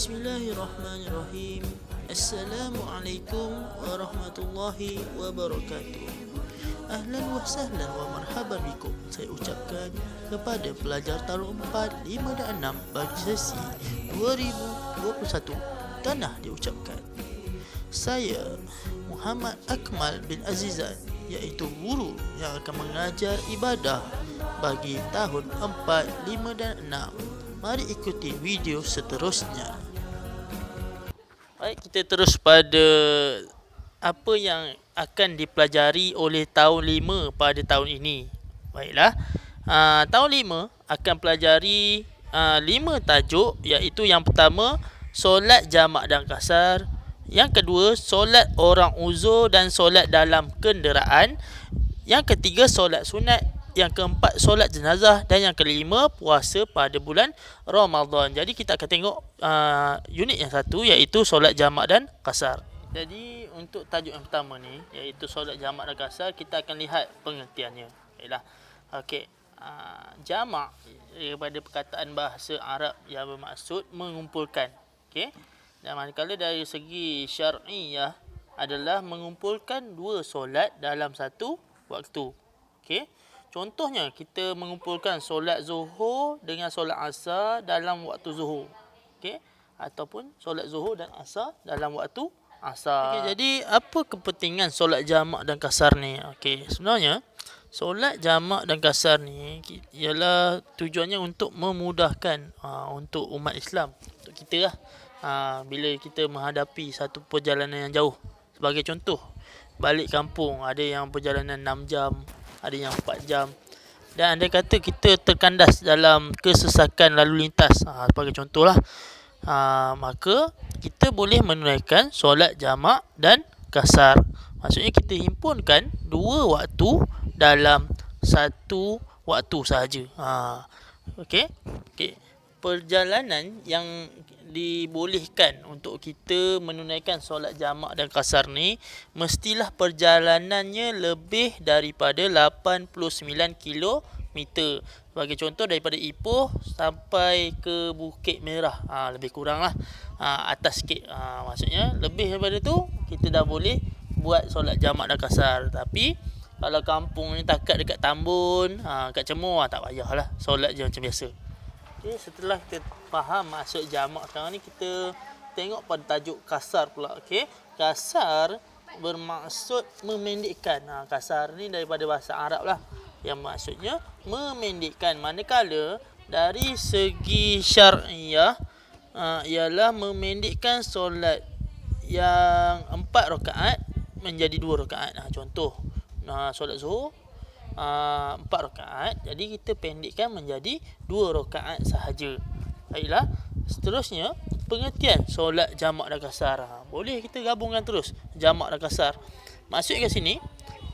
Bismillahirrahmanirrahim. Assalamualaikum warahmatullahi wabarakatuh. Ahlan wa sahlan wa marhaban bikum. Saya ucapkan kepada pelajar Tarun 4, 5 dan 6 bagi sesi 2021. Tanah diucapkan. Saya Muhammad Akmal bin Azizan, iaitu guru yang akan mengajar ibadah bagi tahun 4, 5 dan 6. Mari ikuti video seterusnya. Baik, kita terus pada apa yang akan dipelajari oleh tahun 5 pada tahun ini. Baiklah, tahun 5 akan pelajari 5 tajuk, iaitu yang pertama, solat jamak dan kasar. Yang kedua, solat orang uzur dan solat dalam kenderaan. Yang ketiga, solat sunat. Yang keempat, solat jenazah. Dan yang kelima, puasa pada bulan Ramadan. Jadi kita akan tengok unit yang satu, iaitu solat jamak dan kasar. Jadi untuk tajuk yang pertama ni, iaitu solat jamak dan kasar, kita akan lihat pengertiannya. Baiklah. Okey. Jamak daripada perkataan bahasa Arab yang bermaksud mengumpulkan. Okey. Dan manakala dari segi syar'iyah adalah mengumpulkan dua solat dalam satu waktu. Okey. Contohnya, kita mengumpulkan solat zuhur dengan solat asar dalam waktu zuhur. Okey. Ataupun solat zuhur dan asar dalam waktu asar. Okey, jadi apa kepentingan solat jamak dan kasar ni? Okey, sebenarnya solat jamak dan kasar ni ialah tujuannya untuk memudahkan untuk umat Islam, untuk kita lah. Bila kita menghadapi satu perjalanan yang jauh. Sebagai contoh, balik kampung ada yang perjalanan 6 jam, ada yang 4 jam. Dan andai kata kita terkandas dalam kesesakan lalu lintas, sebagai contohlah, maka kita boleh menunaikan solat jamak dan kasar. Maksudnya kita himpunkan dua waktu dalam satu waktu sahaja. Okey. Perjalanan yang dibolehkan untuk kita menunaikan solat jamak dan kasar ni, mestilah perjalanannya lebih daripada 89 kilometer. Sebagai contoh, daripada Ipoh sampai ke Bukit Merah, lebih kurang lah, atas sikit. Maksudnya lebih daripada tu kita dah boleh buat solat jamak dan kasar. Tapi kalau kampung ni takat dekat Tambun, kat Cemor, tak payahlah, solat je macam biasa. Okay, setelah kita faham maksud jamak, sekarang ni kita tengok pada tajuk kasar pula. Okey, kasar bermaksud memendekkan. Kasar ni daripada bahasa Arab lah, yang maksudnya memendekkan. Manakala dari segi syar'iyah ialah memendekkan solat yang 4 rakaat menjadi 2 rakaat. Contoh, solat zuhur 4 rakaat, jadi kita pendekkan menjadi 2 rakaat sahaja. Baiklah, seterusnya pengertian solat jamak dan kasar. Boleh kita gabungkan terus jamak dan kasar. Maksud kat sini,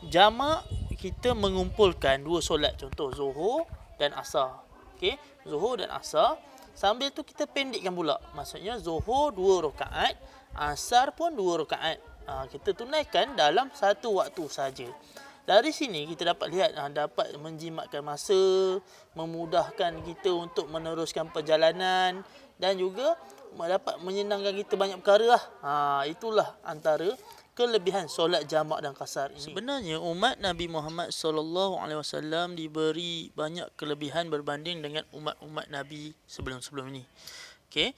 jamak kita mengumpulkan dua solat, contoh zuhur dan asar. Okey, zuhur dan asar. Sambil tu kita pendekkan pula. Maksudnya zuhur 2 rakaat, asar pun 2 rakaat. Kita tunaikan dalam satu waktu saja. Dari sini kita dapat lihat, dapat menjimatkan masa, memudahkan kita untuk meneruskan perjalanan, dan juga dapat menyenangkan kita banyak perkara lah. Itulah antara kelebihan solat jamak dan kasar ini. Sebenarnya umat Nabi Muhammad SAW diberi banyak kelebihan berbanding dengan umat-umat Nabi sebelum-sebelum ini. Okey,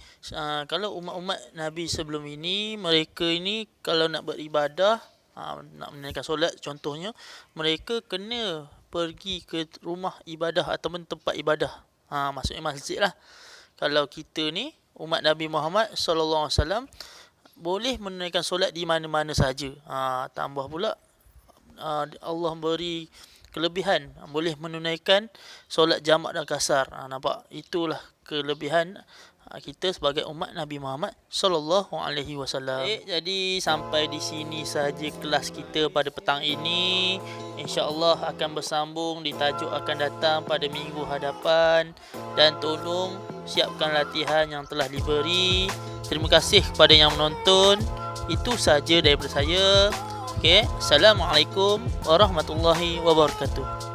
kalau umat-umat Nabi sebelum ini, mereka ini kalau nak beribadah, nak menunaikan solat, contohnya mereka kena pergi ke rumah ibadah ataupun tempat ibadah, maksudnya masjid lah. Kalau kita ni umat Nabi Muhammad SAW boleh menunaikan solat di mana-mana saja. Tambah pula Allah beri kelebihan boleh menunaikan solat jamak dan kasar. Nampak, itulah kelebihan kita sebagai umat Nabi Muhammad SAW. Jadi sampai di sini sahaja kelas kita pada petang ini. InsyaAllah akan bersambung di tajuk akan datang pada minggu hadapan. Dan tolong siapkan latihan yang telah diberi. Terima kasih kepada yang menonton. Itu sahaja daripada saya. Assalamualaikum warahmatullahi wabarakatuh.